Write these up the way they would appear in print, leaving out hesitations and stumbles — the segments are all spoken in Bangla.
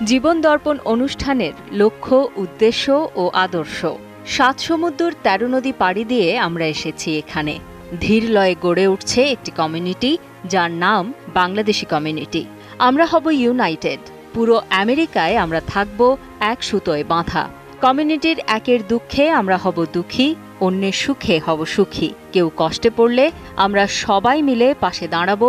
জীবন দর্পণ অনুষ্ঠানের লক্ষ্য, উদ্দেশ্য ও আদর্শ। ৭ সমুদ্র ১৩ নদী পাড়ি দিয়ে আমরা এসেছি এখানে। ধীর লয়ে গড়ে উঠছে একটি কমিউনিটি, যার নাম বাংলাদেশি কমিউনিটি। আমরা হব ইউনাইটেড। পুরো আমেরিকায় আমরা থাকব এক সুতোয় বাঁধা। কমিউনিটির একের দুঃখে আমরা হব দুঃখী, অন্যের সুখে হব সুখী। কেউ কষ্টে পড়লে আমরা সবাই মিলে পাশে দাঁড়াবো,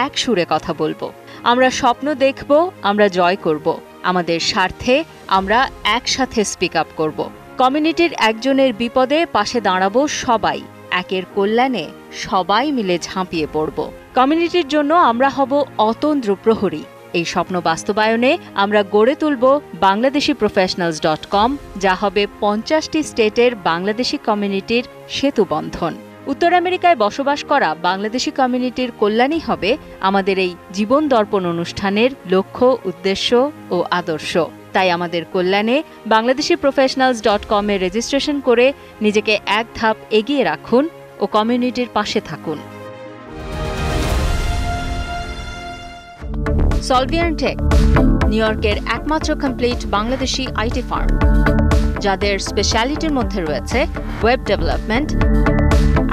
এক সুরে কথা বলবো। আমরা স্বপ্ন দেখব, আমরা জয় করব। আমাদের স্বার্থে আমরা একসাথে স্পিক আপ করব। কমিউনিটির একজনের বিপদে পাশে দাঁড়াবো সবাই। একের কল্যাণে সবাই মিলে ঝাঁপিয়ে পড়ব। কমিউনিটির জন্য আমরা হব অতন্দ্র প্রহরী। এই স্বপ্ন বাস্তবায়নে আমরা গড়ে তুলব bangladeshiprofessionals.com, যা হবে 50টি স্টেটের বাংলাদেশি কমিউনিটির সেতুবন্ধন। উত্তর আমেরিকায় বসবাস করা বাংলাদেশি কমিউনিটির কল্যাণই হবে আমাদের এই জীবন দর্পণ অনুষ্ঠানের লক্ষ্য, উদ্দেশ্য ও আদর্শ। তাই আমাদের কল্যাণে bangladeshiprofessionals.com এ রেজিস্ট্রেশন করে নিজেকে এক ধাপ এগিয়ে রাখুন ও কমিউনিটির পাশে থাকুন। সলভিয়ান টেক, নিউ ইয়র্কের একমাত্র কমপ্লিট বাংলাদেশি আইটি ফার্ম, যাদের স্পেশালিটির মধ্যে রয়েছে web development,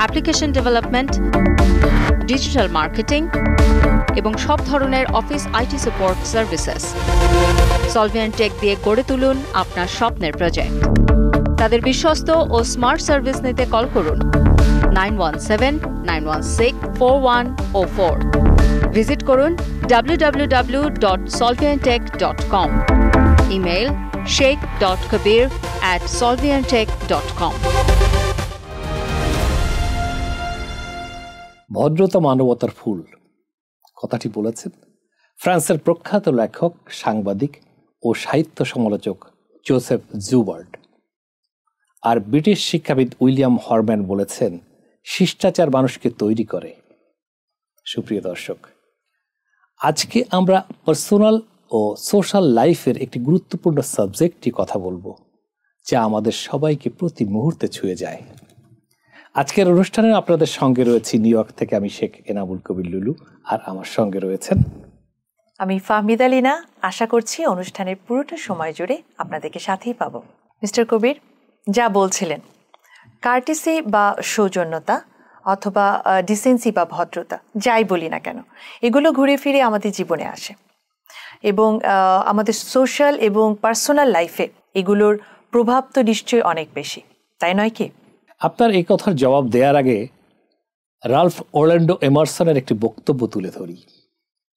application development, digital marketing এবং সব ধরনের office IT support services. Solvian tech দিয়ে গড়ে তুলুন আপনার স্বপ্নের প্রজেক্ট। তাদের বিশ্বস্ত ও স্মার্ট সার্ভিস নিতে কল করুন 917-916-4104। ভিজিট করুন www.solviantech.com। Email sheikh.kabir@solviantech.com। ভদ্রতা মানবতার ফুল কথাটি বলেছেন ফ্রান্সের প্রখ্যাত লেখক, সাংবাদিক ও সাহিত্য সমালোচক জোসেফ জুবার্ট। আর ব্রিটিশ শিক্ষাবিদ উইলিয়াম হরম্যান বলেছেন, শিষ্টাচার মানুষকে তৈরি করে। সুপ্রিয় দর্শক, আজকে আমরা পার্সোনাল ও সোশ্যাল লাইফের একটি গুরুত্বপূর্ণ সাবজেক্টটি কথা বলবো, যা আমাদের সবাইকে প্রতি মুহূর্তে ছুঁয়ে যায়। আজকের অনুষ্ঠানে আপনাদের সঙ্গে রয়েছি নিউ ইয়র্ক থেকে আমি শেখ এনামুল কবির লুলু, আর আমার সঙ্গে রয়েছেন আমি ফাহমিদা লিনা। আশা করছি অনুষ্ঠানের পুরোটা সময় জুড়ে আপনাদেরকে সাথেই পাবো। মিস্টার কবির, যা বলছিলেন, কার্টিসি বা সৌজন্যতা অথবা ডিসেন্সি বা ভদ্রতা, যাই বলি না কেন, এগুলো ঘুরে ফিরে আমাদের জীবনে আসে এবং আমাদের সোশ্যাল এবং পার্সোনাল লাইফে এগুলোর প্রভাব তো নিশ্চয়ই অনেক বেশি, তাই নয় কি? আপনার এই কথার জবাব দেওয়ার আগে রাল্ফ ওরল্যান্ডো এমারসনের একটি বক্তব্য তুলে ধরি।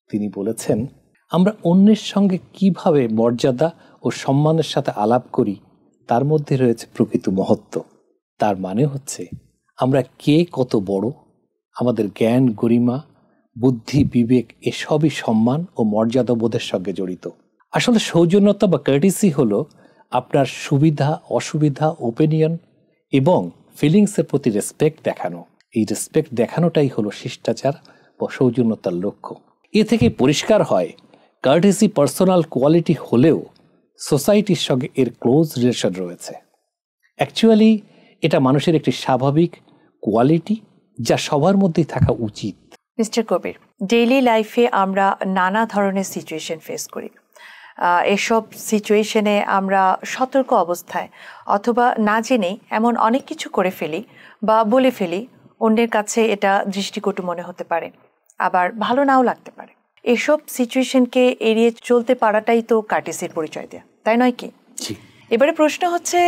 তিনি বলেছেন, আমরা অন্যের সঙ্গে কিভাবে মর্যাদা ও সম্মানের সাথে আলাপ করি, তার মধ্যে রয়েছে প্রকৃত মহত্ব। তার মানে হচ্ছে আমরা কে কত বড়, আমাদের জ্ঞান, গরিমা, বুদ্ধি, বিবেক এসবই সম্মান ও মর্যাদাবোধের সঙ্গে জড়িত। আসলে সৌজন্যতা বা কার্টিসি হলো আপনার সুবিধা, অসুবিধা, ওপিনিয়ন এবং ফিলিংসের প্রতি রেসপেক্ট দেখানো। এই রেসপেক্ট দেখানোটাই হলো শিষ্টাচার ও সৌজন্যতার লক্ষ্য। এ থেকে পরিষ্কার হয় কার্টিসি পার্সোনাল কোয়ালিটি হলেও সোসাইটির সঙ্গে এর ক্লোজ রিলেশন রয়েছে। অ্যাকচুয়ালি এটা মানুষের একটি স্বাভাবিক কোয়ালিটি, যা সবার মধ্যেই থাকা উচিত। মিস্টার কবির, ডেইলি লাইফে আমরা নানা ধরনের সিচুয়েশন ফেস করি। এসব সিচুয়েশনে আমরা সতর্ক অবস্থায় অথবা না জেনেই এমন অনেক কিছু করে ফেলি বা বলে ফেলি, অন্যের কাছে এটা দৃষ্টিকটু মনে হতে পারে, আবার ভালো নাও লাগতে পারে। এসব সিচুয়েশনকে এড়িয়ে চলতে পারাটাই তো কার্টিসির পরিচয় দেয়া, তাই নয় কি? এবারে প্রশ্ন হচ্ছে,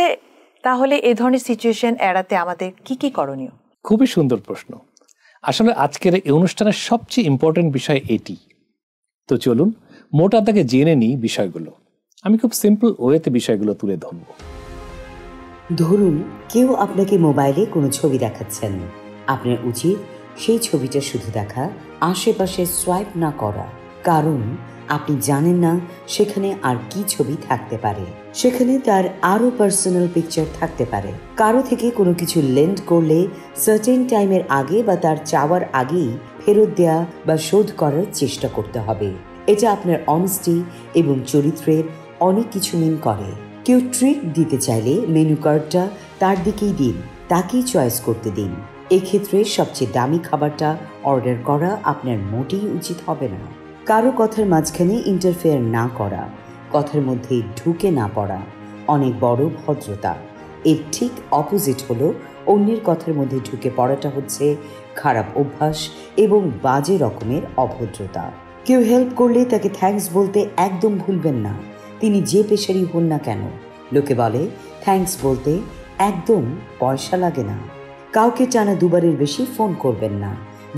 তাহলে এ ধরনের সিচুয়েশন এড়াতে আমাদের কি কি করণীয়? খুবই সুন্দর প্রশ্ন। আসলে আজকের এই অনুষ্ঠানের সবচেয়ে ইম্পর্টেন্ট বিষয় এটি। তো চলুন মোটা দাগে জেনে নিই বিষয়গুলো। আমি খুব সিম্পল ওয়েতে বিষয়গুলো তুলে ধরব। ধরুন কেউ আপনাকে মোবাইলে কোনো ছবি দেখাচ্ছেন, আপনার উচিত সেই ছবিটা শুধু দেখা, আশেপাশে সোয়াইপ না করা, কারণ আপনি জানেন না সেখানে আর কি ছবি থাকতে পারে। সেখানে তার আরো পার্সোনাল পিকচার থাকতে পারে। কারো থেকে কোনো কিছু লেন্ড করলে সার্টেন টাইমের আগে বা তার চাওয়ার আগেই ফেরত দেয়া বা শোধ করার চেষ্টা করতে হবে। এটা আপনার অনেস্টি এবং চরিত্রের অনেক কিছু মিন করে। কেউ ট্রিট দিতে চাইলে মেনু কার্ডটা তার দিকেই দিন, তাকেই চয়েস করতে দিন। এক্ষেত্রে সবচেয়ে দামি খাবারটা অর্ডার করা আপনার মোটেই উচিত হবে না। কারো কথার মাঝখানে ইন্টারফেয়ার না করা, কথার মধ্যে ঢুকে না পড়া অনেক বড় ভদ্রতা। এর ঠিক অপোজিট হলো অন্যের কথার মধ্যে ঢুকে পড়াটা হচ্ছে খারাপ অভ্যাস এবং বাজে রকমের অভদ্রতা। কেউ হেল্প করলে তাকে থ্যাঙ্কস বলতে একদম ভুলবেন না, তিনি যে পেশারই হন না কেন। লোকে বলে থ্যাঙ্কস বলতে একদম পয়সা লাগে না। কাউকে টানা দুবারের বেশি ফোন করবেন না।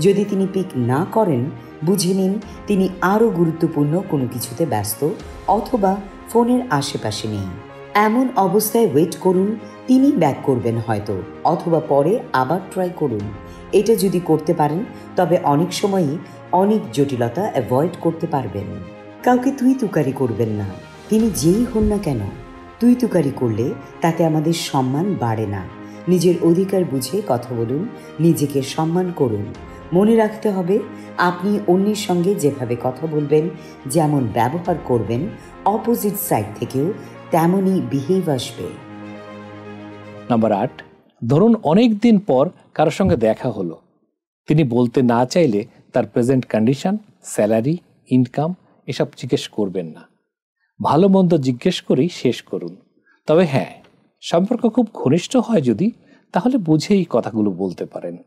যদি তিনি পিক না করেন, বুঝে নিন তিনি আরও গুরুত্বপূর্ণ কোনো কিছুতে ব্যস্ত অথবা ফোনের আশেপাশে নেই। এমন অবস্থায় ওয়েট করুন, তিনি ব্যাক করবেন হয়তো, অথবা পরে আবার ট্রাই করুন। এটা যদি করতে পারেন তবে অনেক সময়ই অনেক জটিলতা অ্যাভয়েড করতে পারবেন। কাউকে তুই তুকারি করবেন না, তিনি যেই হন না কেন। তুই তুকারি করলে তাতে আমাদের সম্মান বাড়ে না। নিজের অধিকার বুঝে কথা বলুন, নিজেকে সম্মান করুন। মনে রাখতে হবে, আপনি অন্যের সঙ্গে যেভাবে কথা বলবেন, যেমন ব্যবহার করবেন, অপোজিট সাইড থেকেও তেমনই বিহেভ আসবে। নাম্বার 8, ধরুন অনেক দিন পর কারোর সঙ্গে দেখা হলো। তিনি বলতে না চাইলে তার প্রেজেন্ট কন্ডিশন, স্যালারি, ইনকাম এসব জিজ্ঞেস করবেন না। ভালো মন্দ জিজ্ঞেস করেই শেষ করুন। তবে হ্যাঁ, সম্পর্ক খুব ঘনিষ্ঠ হয় যদি, তাহলে বুঝেই কথাগুলো বলতে পারেন।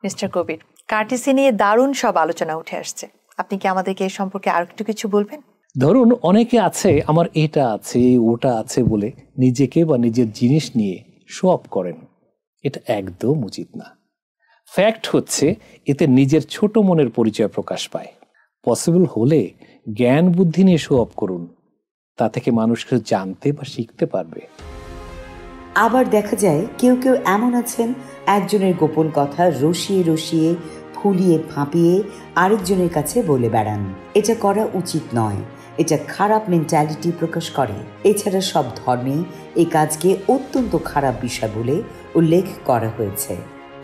মিস্টার কবির, কার্টিসি নিয়ে দারুণ সব আলোচনা উঠে আসছে। আপনি কি আমাদেরকে এই সম্পর্কে আর একটু কিছু বলবেন? ধরুন অনেকে আছে আমার এটা আছে ওটা আছে বলে নিজেকে বা নিজের জিনিস নিয়ে শো অফ করেন। এটা একদম উচিত না। ফ্যাক্ট হচ্ছে এতে নিজের ছোট মনের পরিচয় প্রকাশ পায়। পসিবল হলে জ্ঞান বুদ্ধি নিয়ে শো অফ করুন, তা থেকে মানুষ কিছু জানতে বা শিখতে পারবে। আবার দেখা যায় কেউ কেউ এমন আছেন, একজনের গোপন কথা রসিয়ে রসিয়ে ফুলিয়ে ফাঁপিয়ে আরেকজনের কাছে বলে বেড়ান। এটা করা উচিত নয়, এটা খারাপ মেন্টালিটি প্রকাশ করে। এছাড়া সব ধর্মে এই কাজকে অত্যন্ত খারাপ বিষয় বলে উল্লেখ করা হয়েছে।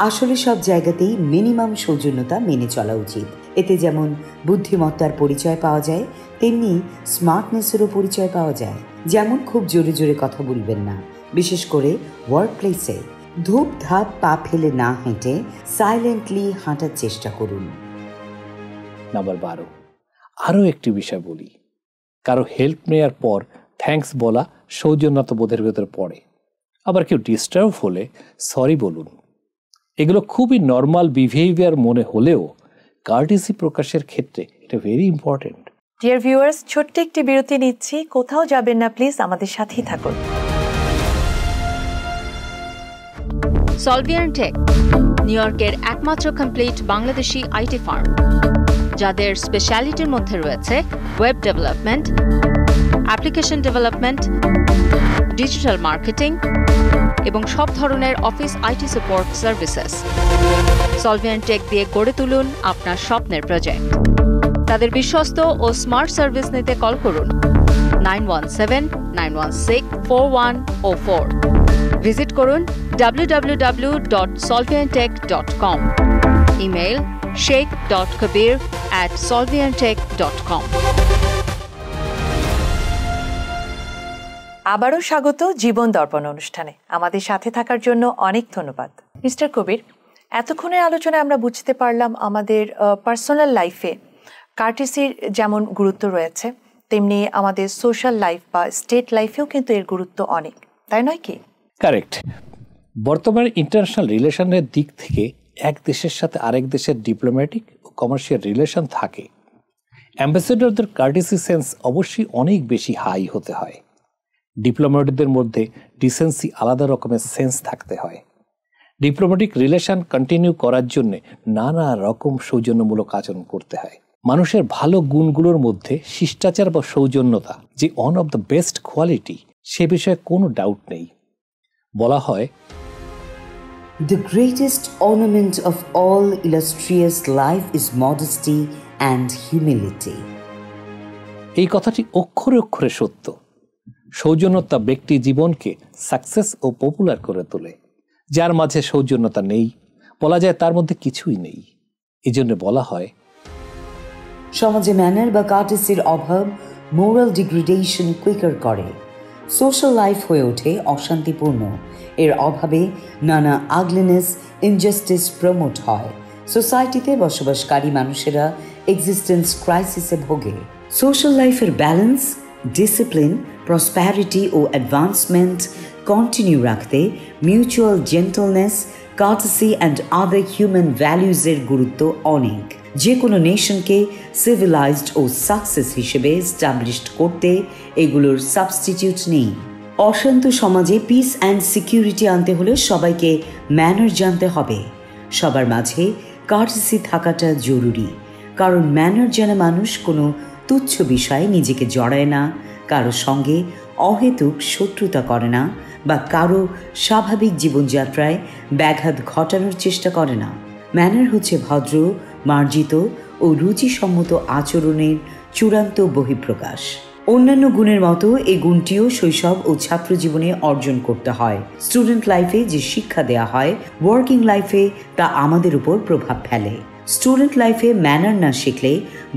আসলে সব জায়গাতেই মিনিমাম সৌজন্যতা মেনে চলা উচিত। এতে যেমন বুদ্ধিমত্তার পরিচয় পাওয়া যায়, তেমনি স্মার্টনেসেরও পরিচয় পাওয়া যায়। যেমন খুব জোরে জোরে কথা বলবেন না, বিশেষ করে ওয়ার্ক প্লেসে। ধূপ ধাপ পা ফেলে না হেঁটে সাইলেন্টলি হাঁটার চেষ্টা করুন। নাম্বার 12, আরও একটি বিষয় বলি। কারো হেল্প নেওয়ার পর থ্যাঙ্কস বলা সৌজন্যতা বোধের ভেতরে পড়ে। আবার কেউ ডিস্টার্ব হলে সরি বলুন। এগুলো খুবই নর্মাল বিহেভিয়ার মনে হলেও কার্টিসি প্রকাশের ক্ষেত্রে এটা ভেরি ইম্পর্টেন্ট। ডিয়ার ভিউয়ার্স, ছোট্ট একটি বিরতি নিচ্ছি, কোথাও যাবেন না প্লিজ, আমাদের সাথেই থাকুন। সলভিয়ান টেক নিউ ইয়র্কের একমাত্র কমপ্লিট বাংলাদেশি আইটি ফার্ম, যাদের স্পেশালিটির মধ্যে রয়েছে web development, application development, digital marketing এবং সব ধরনের office IT support services. Solvian tech দিয়ে গড়ে তুলুন আপনার স্বপ্নের প্রজেক্ট। তাদের বিশ্বস্ত ও স্মার্ট সার্ভিস নিতে কল করুন 9179164104। ভিজিট করুন www.solviantech.com। Email sheikh.kabir@solviantech.com। আবারও স্বাগত জীবন দর্পণ অনুষ্ঠানে। আমাদের সাথে থাকার জন্য অনেক ধন্যবাদ। মিস্টার কবির, এতক্ষণের আলোচনায় আমরা বুঝতে পারলাম আমাদের পার্সোনাল লাইফে কার্টিসির যেমন গুরুত্ব রয়েছে, তেমনি আমাদের সোশ্যাল লাইফ বা স্টেট লাইফেও কিন্তু এর গুরুত্ব অনেক, তাই নয় কি? কারেক্ট। বর্তমানে ইন্টারন্যাশনাল রিলেশনের দিক থেকে এক দেশের সাথে আরেক দেশের ডিপ্লোম্যাটিক ও কমার্শিয়াল রিলেশন থাকে। অ্যাম্বাসেডরদের কার্টিসি সেন্স অবশ্যই অনেক বেশি হাই হতে হয়। ডিপ্লোম্যাটদের মধ্যে ডিসেন্সি আলাদা রকমের সেন্স থাকতে হয়। ডিপ্লোম্যাটিক রিলেশন কন্টিনিউ করার জন্য নানা রকম সৌজন্যমূলক আচরণ করতে হয়। মানুষের ভালো গুণগুলোর মধ্যে শিষ্টাচার বা সৌজন্যতা যে one of the best quality, সে বিষয়ে কোনো ডাউট নেই। বলা হয়, The greatest ornament of all illustrious life is modesty and humility. এই কথাটি অক্ষরে অক্ষরে সত্য। সৌজন্যতা ব্যক্তি জীবনকে সাকসেস ও পপুলার করে তোলে। যার মাঝে সৌজন্যতা নেই, বলা যায় তার মধ্যে কিছুই নেই। এই জন্য বলা হয়, সমাজে ম্যানার বা কার্টিসির অভাব মোরাল ডিগ্রেডেশন কুইকার করে। সোশ্যাল লাইফ হয়ে ওঠে অশান্তিপূর্ণ। এর অভাবে নানা আগলিনেস, ইনজাস্টিস প্রমোট হয়। সোসাইটিতে বসবাসকারী মানুষেরা এক্সিস্টেন্স ক্রাইসিসে ভোগে। সোশ্যাল লাইফের ব্যালেন্স ডিসিপ্লিন, প্রসপ্যারিটি ও অ্যাডভান্সমেন্ট কন্টিনিউ রাখতে mutual gentleness, courtesy and other human ভ্যালুজের গুরুত্ব অনেক। যে কোনো নেশনকে সিভিলাইজড ও সাকসেস হিসেবে এস্টাবলিশড করতে এগুলোর সাবস্টিটিউট নেই। অশান্ত সমাজে পিস অ্যান্ড সিকিউরিটি আনতে হলে সবাইকে ম্যানার জানতে হবে। সবার মাঝে কার্টেসি থাকাটা জরুরি, কারণ ম্যানার জানা মানুষ কোনো তুচ্ছ বিষয়ে নিজেকে জড়ায় না, কারো সঙ্গে অহেতুক শত্রুতা করে না বা কারো স্বাভাবিক জীবনযাত্রায় ব্যাঘাত ঘটানোর চেষ্টা করে না। ম্যানার হচ্ছে ভদ্র, মার্জিত ও রুচিসম্মত আচরণের চূড়ান্ত বহিঃপ্রকাশ। অন্যান্য গুণের মতো এই গুণটিও শৈশব ও ছাত্র জীবনে অর্জন করতে হয়। স্টুডেন্ট লাইফে যে শিক্ষা দেওয়া হয়, ওয়ার্কিং লাইফে তা আমাদের উপর প্রভাব ফেলে। স্টুডেন্ট লাইফে ম্যানার না শিখলে,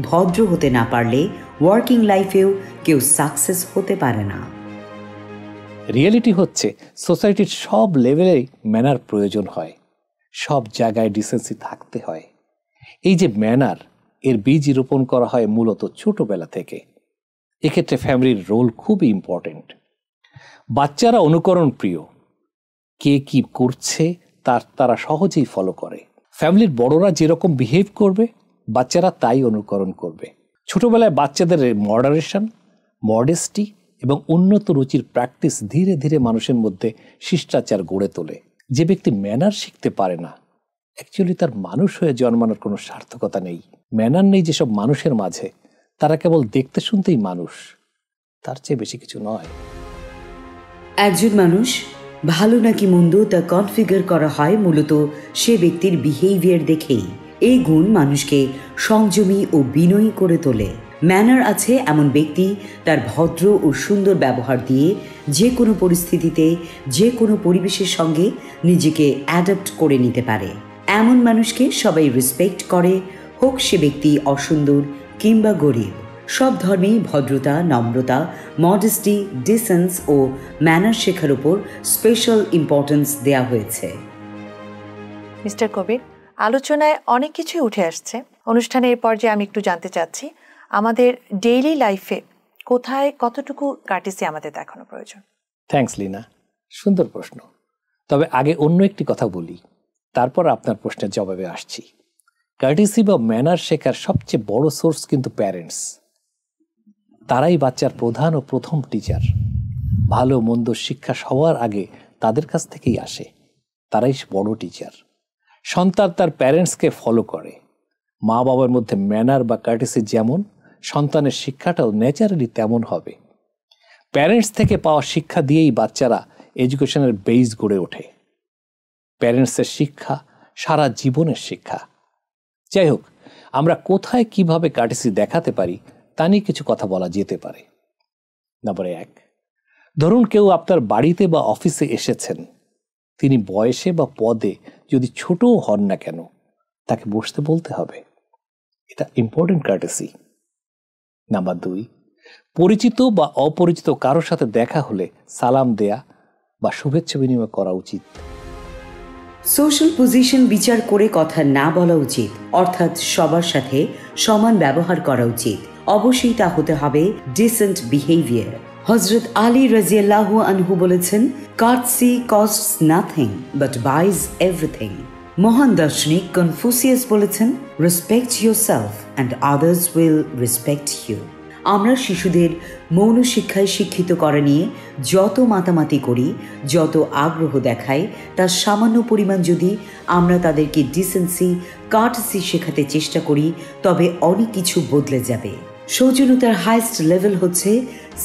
ভদ্র হতে না পারলে ওয়ার্কিং লাইফেও কেউ সাকসেস হতে পারে না। রিয়েলিটি হচ্ছে সোসাইটির সব লেভেলেই ম্যানার প্রয়োজন হয়, সব জায়গায় ডিসেন্সি থাকতে হয়। এই যে ম্যানার, এর বীজ রোপণ করা হয় মূলত ছোটবেলা থেকে। এক্ষেত্রে ফ্যামিলির রোল খুবই ইম্পর্টেন্ট। বাচ্চারা অনুকরণ প্রিয়, কে কি করছে তারা সহজেই ফলো করে। ফ্যামিলির বড়রা যেরকম বিহেভ করবে, বাচ্চারা তাই অনুকরণ করবে। ছোটবেলায় বাচ্চাদের মডারেশন, মডেস্টি এবং উন্নত রুচির প্র্যাকটিস ধীরে ধীরে মানুষের মধ্যে শিষ্টাচার গড়ে তোলে। যে ব্যক্তি ম্যানার শিখতে পারে না, অ্যাকচুয়ালি তার মানুষ হয়ে জন্মানোর কোনো সার্থকতা নেই। ম্যানার নেই যেসব মানুষের মাঝে, তারা কেবল দেখতে শুনতেই মানুষ, তার চেয়ে বেশি কিছু নয়। একজন মানুষ ভালো নাকি মন্দ তা কনফিগার করা হয় মূলত সে ব্যক্তির বিহেভিয়ার দেখেই। এই গুণ মানুষকে সংযমী ও বিনয়ী করে তোলে। ম্যানার আছে এমন ব্যক্তি তার ভদ্র ও সুন্দর ব্যবহার দিয়ে যে কোনো পরিস্থিতিতে, যে কোনো পরিবেশের সঙ্গে নিজেকে অ্যাডাপ্ট করে নিতে পারে। এমন মানুষকে সবাই রেসপেক্ট করে, হোক সে ব্যক্তি অসুন্দর কিংবা গরিব। সব ধর্মেই ভদ্রতা, নম্রতা, মডেস্টি, ডিসেন্স ও ম্যানার শেখার উপর স্পেশাল ইম্পর্টেন্স দেওয়া হয়েছে। মিস্টার কবির, আলোচনায় অনেক কিছুই উঠে আসছে। অনুষ্ঠানের পর্যায়ে আমি একটু জানতে চাচ্ছি, আমাদের ডেইলি লাইফে কোথায় কতটুকু কার্টেসি আমাদের দেখানো প্রয়োজন? থ্যাঙ্কস লিনা, সুন্দর প্রশ্ন। তবে আগে অন্য একটি কথা বলি, তারপর আপনার প্রশ্নের জবাবে আসছি। কার্টেসি বা ম্যানার শেখার সবচেয়ে বড় সোর্স কিন্তু প্যারেন্টস। তারাই বাচ্চার প্রধান ও প্রথম টিচার। ভালো মন্দ শিক্ষা সবার আগে তাদের কাছ থেকেই আসে, তারাই বড় টিচার। সন্তান তার প্যারেন্টসকে ফলো করে। মা বাবার মধ্যে ম্যানার বা কার্টেসি যেমন, সন্তানের শিক্ষাটাও ন্যাচারালি তেমন হবে। প্যারেন্টস থেকে পাওয়া শিক্ষা দিয়েই বাচ্চারা এডুকেশনের বেস গড়ে ওঠে। প্যারেন্টসের শিক্ষা সারা জীবনের শিক্ষা। যাই হোক, আমরা কোথায় কিভাবে কার্টেসি দেখাতে পারি তা নিয়ে কিছু কথা বলা যেতে পারে। নাম্বার 1, ধরুন কেউ আপনার বাড়িতে বা অফিসে এসেছেন। তিনি বয়সে বা পদে যদি ছোটও হন না কেন, তাকে বসতে বলতে হবে। এটা ইম্পর্টেন্ট কার্টেসি। নাম্বার 2, পরিচিত বা অপরিচিত কারোর সাথে দেখা হলে সালাম দেয়া বা শুভেচ্ছা বিনিময় করা উচিত। সোশ্যাল পজিশন বিচার করে কথা না বলা উচিত, অর্থাৎ সবার সাথে সমান ব্যবহার করা উচিত। অবশ্যই তা হতে হবে ডিসেন্ট বিহেভিয়ার। হযরত আলী রাদিয়াল্লাহু আনহু বলেছেন, courtesy costs nothing but buys everything. মহান দার্শনিক কনফুসিয়াস বলেছেন, respect yourself and others will respect you. আমরা শিশুদের মৌন শিক্ষায় শিক্ষিত করা নিয়ে যত মাতামাতি করি, যত আগ্রহ দেখাই, তার সামান্য পরিমাণ যদি আমরা তাদেরকে ডিসেন্সি, কার্টেসি শেখাতে চেষ্টা করি, তবে অনেক কিছু বদলে যাবে। সৌজন্যতার হাইস্ট লেভেল হচ্ছে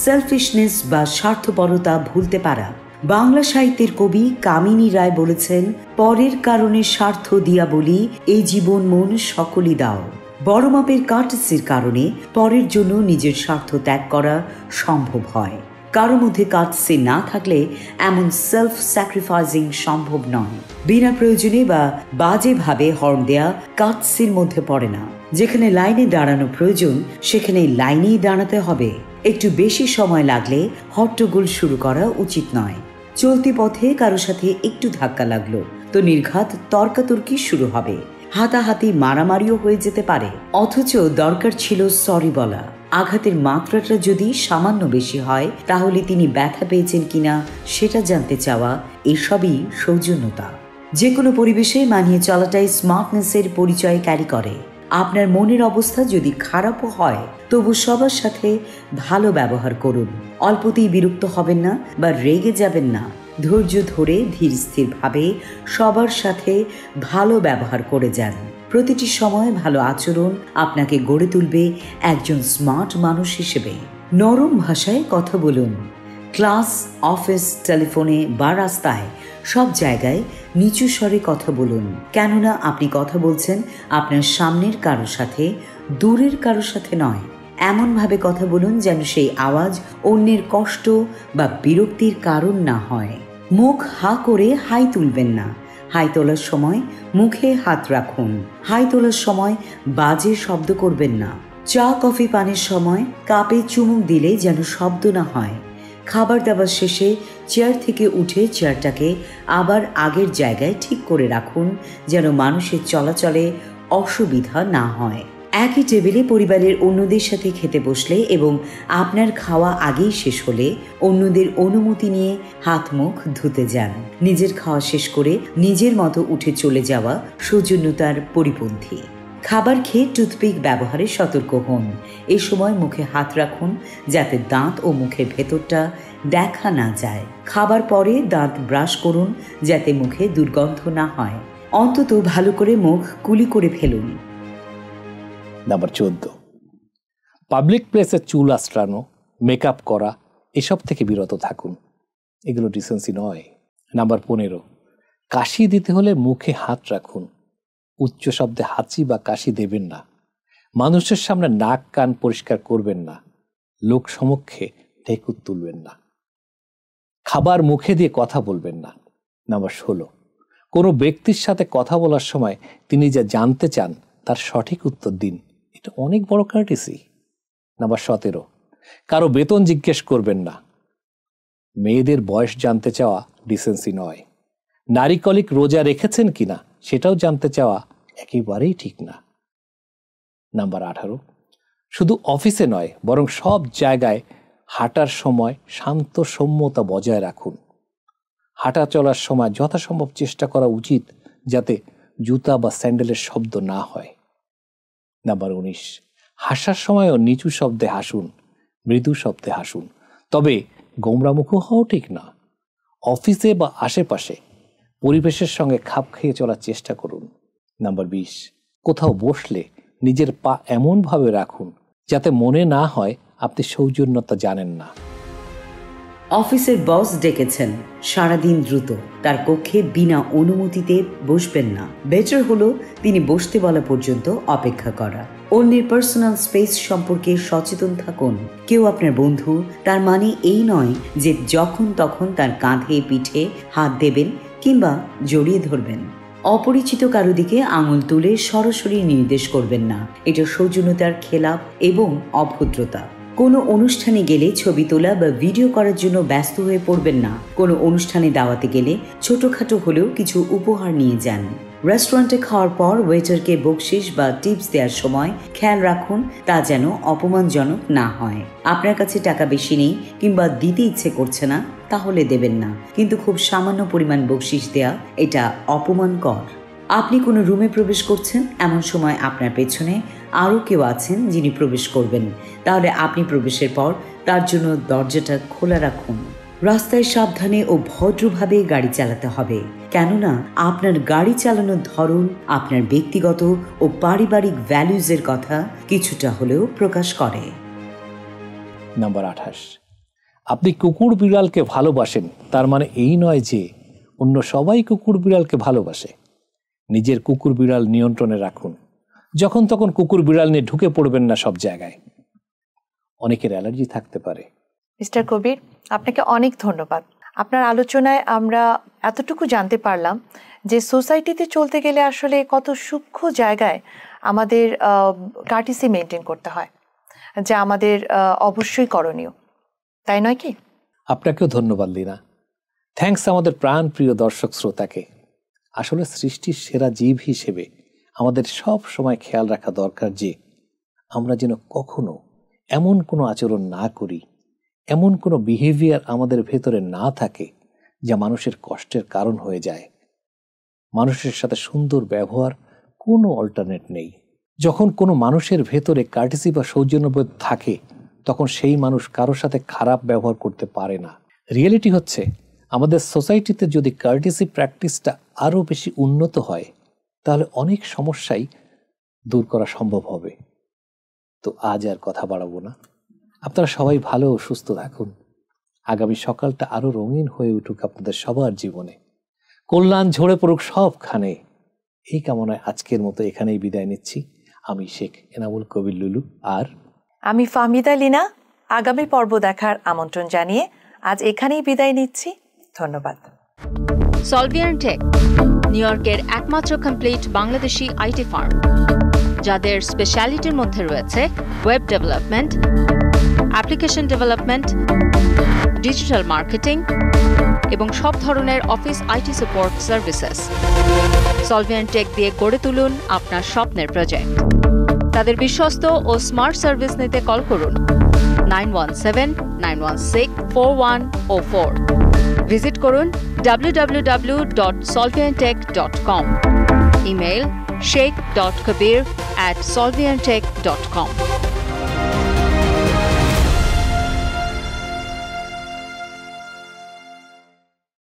সেলফিশনেস বা স্বার্থপরতা ভুলতে পারা। বাংলা সাহিত্যের কবি কামিনী রায় বলেছেন, পরের কারণে স্বার্থ দিয়া বলি, এই জীবন মন সকলই দাও। বড় মাপের কার্টেসির কারণে পরের জন্য নিজের স্বার্থ ত্যাগ করা সম্ভব হয়। কারো মধ্যে কার্টেসি না থাকলে এমন সেলফ স্যাক্রিফাইসিং সম্ভব নয়। বিনা প্রয়োজনে বা বাজেভাবে হর্ন দেয়া কার্টেসির মধ্যে পড়ে না। যেখানে লাইনে দাঁড়ানো প্রয়োজন, সেখানে লাইনেই দাঁড়াতে হবে। একটু বেশি সময় লাগলে হট্টগোল শুরু করা উচিত নয়। চলতি পথে কারো সাথে একটু ধাক্কা লাগলো তো নির্ঘাত তর্কাতর্কি শুরু হবে। হাতাহাতি, মারামারিও হয়ে যেতে পারে, অথচ দরকার ছিল সরি বলা। আঘাতের মাত্রাটা যদি সামান্য বেশি হয় তাহলে তিনি ব্যথা পেয়েছেন কিনা সেটা জানতে চাওয়া, এসবই সৌজন্যতা। যে কোনো পরিবেশে মানিয়ে চলাটাই স্মার্টনেসের পরিচয়কারী করে। আপনার মনের অবস্থা যদি খারাপও হয় তবু সবার সাথে ভালো ব্যবহার করুন। অল্পতেই বিরক্ত হবেন না বা রেগে যাবেন না। ধৈর্য ধরে ধীর স্থিরভাবে সবার সাথে ভালো ব্যবহার করে যান। প্রতিটি সময় ভালো আচরণ আপনাকে গড়ে তুলবে একজন স্মার্ট মানুষ হিসেবে। নরম ভাষায় কথা বলুন। ক্লাস, অফিস, টেলিফোনে বা রাস্তায় সব জায়গায় নিচু স্বরে কথা বলুন, কেননা আপনি কথা বলছেন আপনার সামনের কারোর সাথে, দূরের কারোর সাথে নয়। এমনভাবে কথা বলুন যেন সেই আওয়াজ অন্যের কষ্ট বা বিরক্তির কারণ না হয়। মুখ হা করে হাই তুলবেন না। হাই তোলার সময় মুখে হাত রাখুন। হাই তোলার সময় বাজে শব্দ করবেন না। চা কফি পানের সময় কাপে চুমুক দিলে যেন শব্দ না হয়। খাবার দাবার শেষে চেয়ার থেকে উঠে চেয়ারটাকে আবার আগের জায়গায় ঠিক করে রাখুন যেন মানুষের চলাচলে অসুবিধা না হয়। একই টেবিলে পরিবারের অন্যদের সাথে খেতে বসলে এবং আপনার খাওয়া আগেই শেষ হলে অন্যদের অনুমতি নিয়ে হাত মুখ ধুতে যান। নিজের খাওয়া শেষ করে নিজের মতো উঠে চলে যাওয়া সৌজন্যতার পরিপন্থী। খাবার খেয়ে টুথপিক ব্যবহারে সতর্ক হন। এ সময় মুখে হাত রাখুন যাতে দাঁত ও মুখের ভেতরটা দেখা না যায়। খাবার পরে দাঁত ব্রাশ করুন যাতে মুখে দুর্গন্ধ না হয়। অন্তত ভালো করে মুখ কুলি করে ফেলুন। নাম্বার 14, পাবলিক প্লেসে চুল আঁচড়ানো, মেকআপ করা এসব থেকে বিরত থাকুন। এগুলো ডিসেন্সি নয়। নাম্বার 15, কাশি দিতে হলে মুখে হাত রাখুন। উচ্চ শব্দে হাঁচি বা কাশি দেবেন না। মানুষের সামনে নাক কান পরিষ্কার করবেন না। লোক সমক্ষে ঢেকুর তুলবেন না। খাবার মুখে দিয়ে কথা বলবেন না। নাম্বার 16, কোনো ব্যক্তির সাথে কথা বলার সময় তিনি যা জানতে চান তার সঠিক উত্তর দিন। এটা অনেক বড় কার্টেসি। নাম্বার 17, কারো বেতন জিজ্ঞেস করবেন না। মেয়েদের বয়স জানতে চাওয়া ডিসেন্সি নয়। নারী কলিগ রোজা রেখেছেন কিনা সেটাও জানতে চাওয়া একেবারেই ঠিক না। নাম্বার 18, শুধু অফিসে নয় বরং সব জায়গায় হাঁটার সময় শান্ত সৌম্যতা বজায় রাখুন। হাঁটা চলার সময় যথাসম্ভব চেষ্টা করা উচিত যাতে জুতা বা স্যান্ডেলের শব্দ না হয়। নাম্বার 19, হাসার সময়ও নিচু শব্দে হাসুন, মৃদু শব্দে হাসুন, তবে গোমরামুখও হওয়া ঠিক না। অফিসে বা আশেপাশে পরিবেশের সঙ্গে খাপ খেয়ে চলার চেষ্টা করুন। নাম্বার 20, কোথাও বসলে নিজের পা এমনভাবে রাখুন যাতে মনে না হয় আপনি সৌজন্যতা জানেন না। অফিসের বস ডেকেছেন, সারাদিন দ্রুত, তার কক্ষে বিনা অনুমতিতে বসবেন না। বেটার হলো তিনি বসতে বলা পর্যন্ত অপেক্ষা করা। অন্যের পার্সোনাল স্পেস সম্পর্কে সচেতন থাকুন। কেউ আপনার বন্ধু তার মানে এই নয় যে যখন তখন তার কাঁধে পিঠে হাত দেবেন কিংবা জড়িয়ে ধরবেন। অপরিচিত কারো দিকে আঙুল তুলে সরাসরি নির্দেশ করবেন না। এটা সৌজন্যতার খেলাপ এবং অভদ্রতা। কোনো অনুষ্ঠানে গেলে ছবি তোলা বা ভিডিও করার জন্য ব্যস্ত হয়ে পড়বেন না। কোনো অনুষ্ঠানে দাওয়াতে গেলে ছোটখাটো হলেও কিছু উপহার নিয়ে যান। রেস্টুরেন্টে খাওয়ার পর ওয়েটারকে বকশিস বা টিপস দেওয়ার সময় খেয়াল রাখুন তা যেন অপমানজনক না হয়। আপনার কাছে টাকা বেশি নেই কিংবা দিতে ইচ্ছে করছে না তাহলে দেবেন না, কিন্তু খুব সামান্য পরিমাণ বকশিস দেয়া এটা অপমানকর। আপনি কোনো রুমে প্রবেশ করছেন, এমন সময় আপনার পেছনে আরও কেউ আছেন যিনি প্রবেশ করবেন, তাহলে আপনি প্রবেশের পর তার জন্য দরজাটা খোলা রাখুন। রাস্তায় সাবধানে ও ভদ্রভাবে গাড়ি চালাতে হবে, কেননা আপনার গাড়ি চালানোর ধরন আপনার ব্যক্তিগত ও পারিবারিক ভ্যালুজের কথা কিছুটা হলেও প্রকাশ করে। নাম্বার 28, আপনি কুকুর বিড়ালকে ভালোবাসেন তার মানে এই নয় যে অন্য সবাই কুকুর বিড়ালকে ভালোবাসে। নিজের কুকুর বিড়াল নিয়ন্ত্রণে রাখুন। যখন তখন কুকুর বিড়াল নিয়ে ঢুকে পড়বেন না সব জায়গায়। অনেকের অ্যালার্জি থাকতে পারে। মিস্টার কবির, আপনাকে অনেক ধন্যবাদ। আপনার আলোচনায় আমরা এতটুকু জানতে পারলাম যে সোসাইটিতে চলতে গেলে আসলে কত সূক্ষ্ম জায়গায় আমাদের কার্টিসি মেনটেন করতে হয়, যা আমাদের অবশ্যই করণীয়, তাই নয় কি? আপনাকেও ধন্যবাদ লীনা। থ্যাঙ্কস আমাদের প্রাণ প্রিয় দর্শক শ্রোতাকে। আসলে সৃষ্টির সেরা জীব হিসেবে আমাদের সব সময় খেয়াল রাখা দরকার যে আমরা যেন কখনো এমন কোনো আচরণ না করি, এমন কোনো বিহেভিয়ার আমাদের ভেতরে না থাকে যা মানুষের কষ্টের কারণ হয়ে যায়। মানুষের সাথে সুন্দর ব্যবহার কোনো অল্টারনেট নেই। যখন কোনো মানুষের ভেতরে কার্টিসি বা সৌজন্যবোধ থাকে তখন সেই মানুষ কারোর সাথে খারাপ ব্যবহার করতে পারে না। রিয়েলিটি হচ্ছে, আমাদের সোসাইটিতে যদি কার্টিসি প্র্যাকটিসটা আরও বেশি উন্নত হয় তাহলে অনেক সমস্যাই দূর করা সম্ভব হবে। তো আজ আর কথা বাড়াবো না। আপনারা সবাই ভালো ও সুস্থ থাকুন। আগামী সকালটা আরও রঙিন হয়ে উঠুক আপনাদের সবার জীবনে। কল্যাণ ঝরে পড়ুক সবখানে। এই কামনায় আজকের মতো এখানেই বিদায় নিচ্ছি। আমি শেখ এনামুল কবির লুলু আর আমি ফাহমিদা লিনা। আগামী পর্ব দেখার আমন্ত্রণ জানিয়ে আজ এখানেই বিদায় নিচ্ছি। ধন্যবাদ। সলভিয়ান টেক নিউ ইয়র্কের একমাত্র কমপ্লিট বাংলাদেশি আইটি ফার্ম, যাদের স্পেশালিটির মধ্যে রয়েছে web development, application development, digital marketing এবং সব ধরনের office IT support services. Solvian tech দিয়ে গড়ে তুলুন আপনার স্বপ্নের প্রজেক্ট। তাদের বিশ্বস্ত ও স্মার্ট সার্ভিস নিতে কল করুন 9179164104। ভিজিট করুন www.solviantech.com। Email sheikh.kabir@solviantech.com।